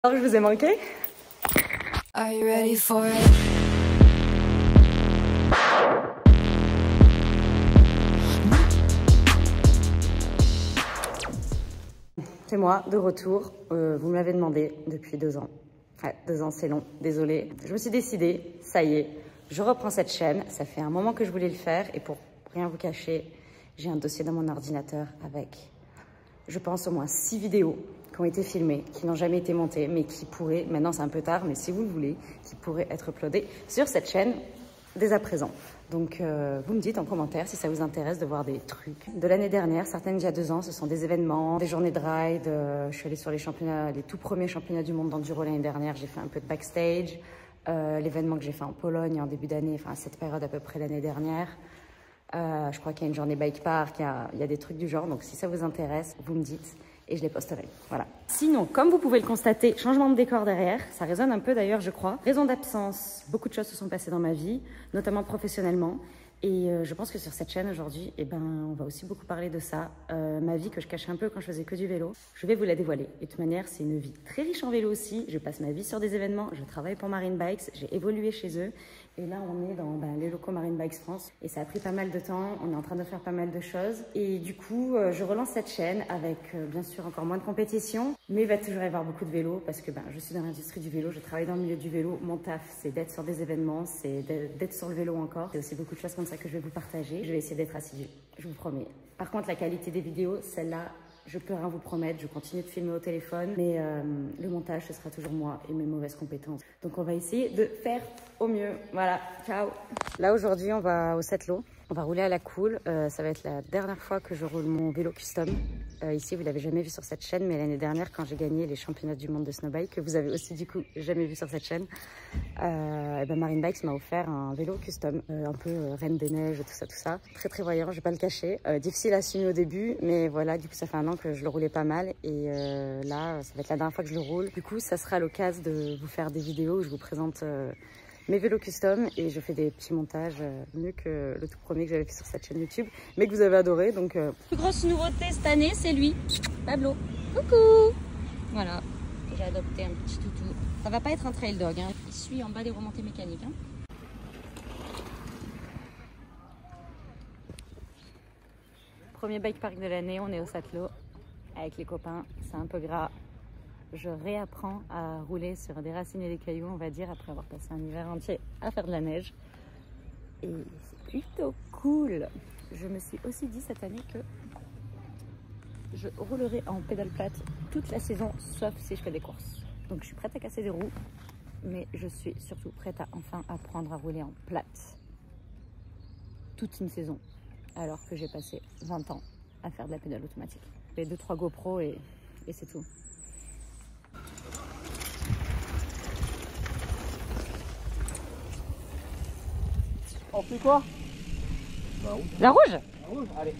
Alors, je vous ai manqué. Are you ready for it? C'est moi, de retour. Vous me l'avez demandé depuis 2 ans. Ouais, 2 ans, c'est long, désolée. Je me suis décidée, ça y est, je reprends cette chaîne. Ça fait un moment que je voulais le faire et pour rien vous cacher, j'ai un dossier dans mon ordinateur avec, je pense, au moins 6 vidéos qui ont été filmées, qui n'ont jamais été montées, mais qui pourraient, maintenant c'est un peu tard, mais si vous le voulez, qui pourraient être uploadées sur cette chaîne dès à présent. Donc vous me dites en commentaire si ça vous intéresse de voir des trucs de l'année dernière, certaines d'il y a 2 ans, ce sont des événements, des journées de ride, je suis allée sur les championnats, les tout premiers championnats du monde d'enduro l'année dernière, j'ai fait un peu de backstage, l'événement que j'ai fait en Pologne en début d'année, enfin à cette période à peu près l'année dernière. Je crois qu'il y a une journée bike park, il y a des trucs du genre, donc si ça vous intéresse, vous me dites et je les posterai. Voilà. Sinon, comme vous pouvez le constater, changement de décor derrière, ça résonne un peu d'ailleurs, je crois. Raison d'absence, beaucoup de choses se sont passées dans ma vie, notamment professionnellement. Et je pense que sur cette chaîne aujourd'hui, eh ben, on va aussi beaucoup parler de ça. Ma vie que je cachais un peu quand je faisais que du vélo, je vais vous la dévoiler. Et de toute manière, c'est une vie très riche en vélo aussi. Je passe ma vie sur des événements, je travaille pour Marine Bikes, j'ai évolué chez eux. Et là, on est dans les locaux Marine Bikes France. Et ça a pris pas mal de temps, on est en train de faire pas mal de choses. Et du coup, je relance cette chaîne avec, bien sûr, encore moins de compétition. Mais il va toujours y avoir beaucoup de vélo parce que je suis dans l'industrie du vélo, je travaille dans le milieu du vélo. Mon taf, c'est d'être sur des événements, c'est d'être sur le vélo encore. C'est aussi beaucoup de choses comme ça que je vais vous partager. Je vais essayer d'être assidue, je vous promets. Par contre, la qualité des vidéos, celle-là, je peux rien vous promettre. Je continue de filmer au téléphone, mais le montage, ce sera toujours moi et mes mauvaises compétences. Donc, on va essayer de faire au mieux. Voilà, ciao. Là, aujourd'hui, on va au Setlo. On va rouler à la cool. Ça va être la dernière fois que je roule mon vélo custom. Ici, vous l'avez jamais vu sur cette chaîne, mais l'année dernière, quand j'ai gagné les championnats du monde de snowbike, que vous avez aussi du coup jamais vu sur cette chaîne, Marine Bikes m'a offert un vélo custom, un peu Reine des Neiges, tout ça. Très très voyant, je vais pas le cacher. Difficile à assumer au début, mais voilà, du coup ça fait 1 an que je le roulais pas mal et là, ça va être la dernière fois que je le roule. Du coup, ça sera l'occasion de vous faire des vidéos où je vous présente mes vélos custom et je fais des petits montages mieux que le tout premier que j'avais fait sur cette chaîne YouTube, mais que vous avez adoré. Donc, plus grosse nouveauté cette année, c'est lui, Pablo. Coucou. Voilà, j'ai adopté un petit toutou. Ça va pas être un trail dog, hein. Il suit en bas des remontées mécaniques. Hein. Premier bike park de l'année, on est au Setlo avec les copains. C'est un peu gras. Je réapprends à rouler sur des racines et des cailloux, on va dire, après avoir passé un hiver entier à faire de la neige. Et c'est plutôt cool. Je me suis aussi dit cette année que je roulerai en pédale plate toute la saison, sauf si je fais des courses. Donc je suis prête à casser des roues, mais je suis surtout prête à enfin apprendre à rouler en plate. Toute une saison, alors que j'ai passé 20 ans à faire de la pédale automatique. Les 2-3 GoPro et c'est tout. On fait quoi? La rouge? La rouge, allez.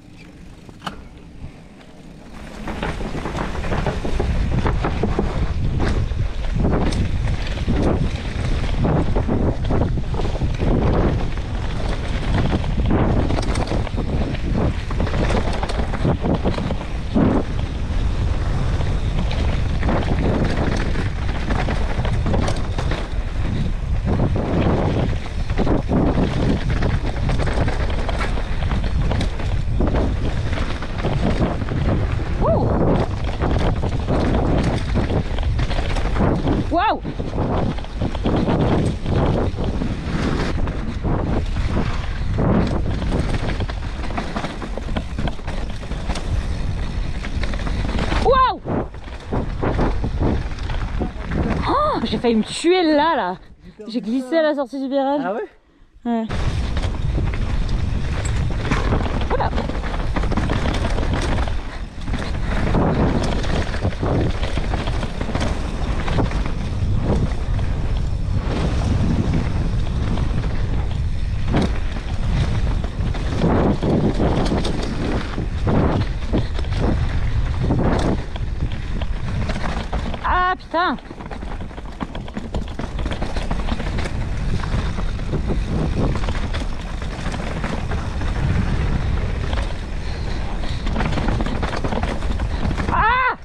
Waouh! Waouh! Oh, j'ai failli me tuer là. J'ai glissé à la sortie du virage. Ah ouais? Ouais. Voilà. Ah putain! Ah!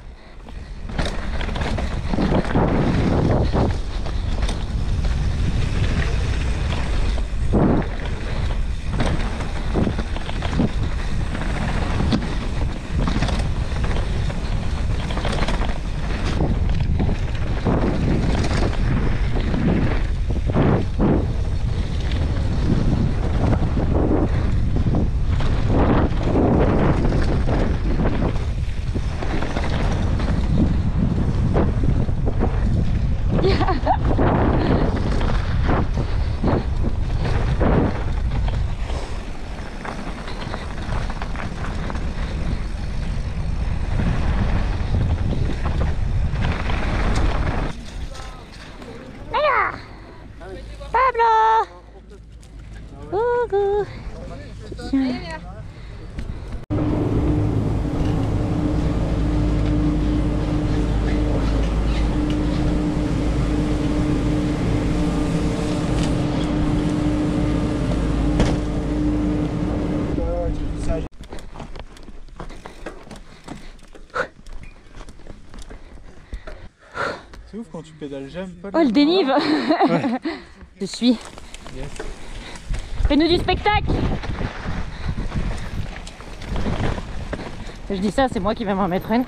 C'est ouf quand tu pédales, j'aime pas. Oh, le dénive. Ouais. Je suis. Yes. Fais-nous du spectacle. Je dis ça, c'est moi qui vais m'en mettre une.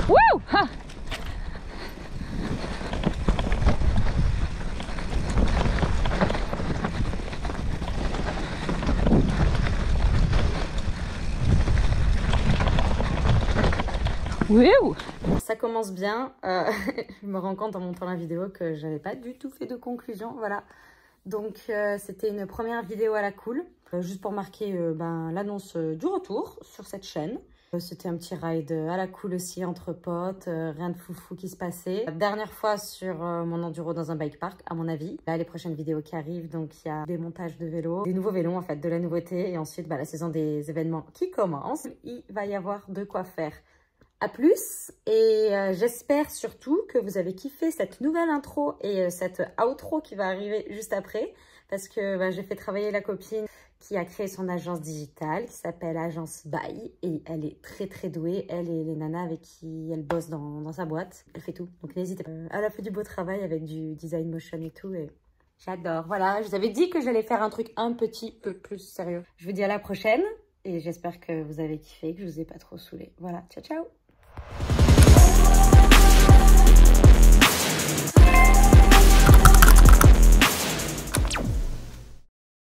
Wouh! Ha! Wouh! Ça commence bien. Je me rends compte en montant la vidéo que j'avais pas du tout fait de conclusion. Voilà. Donc c'était une première vidéo à la cool. Juste pour marquer l'annonce du retour sur cette chaîne. C'était un petit ride à la cool aussi entre potes. Rien de foufou qui se passait. Dernière fois sur mon enduro dans un bike park à mon avis. Là les prochaines vidéos qui arrivent. Donc il y a des montages de vélos. Des nouveaux vélos en fait. De la nouveauté. Et ensuite la saison des événements qui commence. Il va y avoir de quoi faire. À plus et j'espère surtout que vous avez kiffé cette nouvelle intro et cette outro qui va arriver juste après parce que j'ai fait travailler la copine qui a créé son agence digitale qui s'appelle Agence By et elle est très très douée, elle et les nanas avec qui elle bosse dans sa boîte, elle fait tout, donc n'hésitez pas. Elle a fait du beau travail avec du design motion et tout et j'adore. Voilà, je vous avais dit que j'allais faire un truc un petit peu plus sérieux. Je vous dis à la prochaine et j'espère que vous avez kiffé, que je vous ai pas trop saoulé. Voilà, ciao ciao.